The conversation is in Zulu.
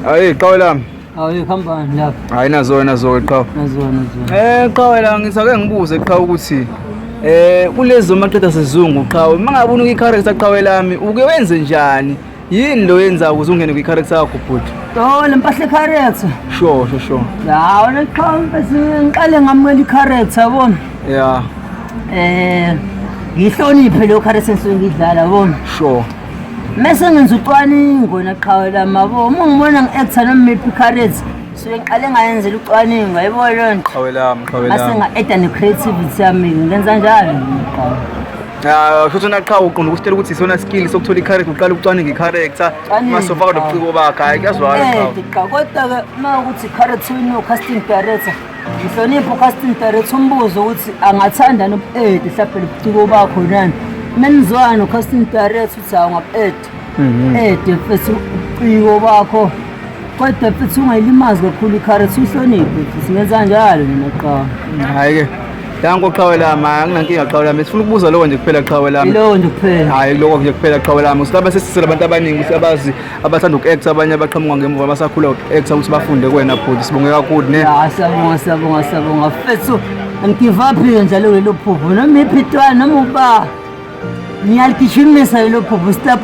Hayi qhawe lami. Hayi khambani lapha. Hayi nazo qhawe. Nazona. Qhawe la ngisake ngibuze qhawe ukuthi kulezo maqeda sezungu qhawe mangabona ukicharacter qhawe lami uke wenze njani? Yini lo yenza ukuze ungene kwicharacter yakho bhuti? Le mpahla character. Sure. La wena qhawe bese ngiqale ngamukela i-character yabona. Yeah. Ngihloniphe lo character engidlala yabona. Sure. Mase ngenza ucwaningo naqhawe lami yabo. Uma ngibona ngi-actor noma iphi character so ngiqale ngayenzela ucwaningo yayibona lonto. Qhawe lami. Mase nga-add ne-creativity yami ngenza njalo qhawe. Futhi naqhawe uqonda ukusitela ukuthi isona skill sokuthola i-character uqala ukucwaninga i-character mase ufaka nobuciko bakhe hayi kuyazwala qhawe. Kodwa-ke uma ukuthi i-character no-casting director ngihloniphe u-casting director umbuzo ukuthi angathanda nobu-ed mhlawumbe lobuciko bakho nani menizwana no-casting director ukuthi awungabu-ed futhi ubuciko bakho kodwa futhi ungayilimazi kakhulu i-character uhloniphe futhi ngenza njalo mina qhawe. Hayi-ke danko qhawe lami anginankinga qhawe lami sifuna ukubuza lokho nje kuphela qhawe lami. Yilowo nje kuphela. Hayi lokho nje kuphela qhawe lami usilaba sesisela abantu abaningi ukuthi abazi abathanda uku-actor abanye abaqhamuka ngemuva basakhula uku-actor ukuthi bafunde kuwena bhuti sibonge kakhulu ne. Siyabonga fethu angigive up njalo lelo phupho noma iphi itwana noma uba ngiyaligijimisa lelo phupho stop.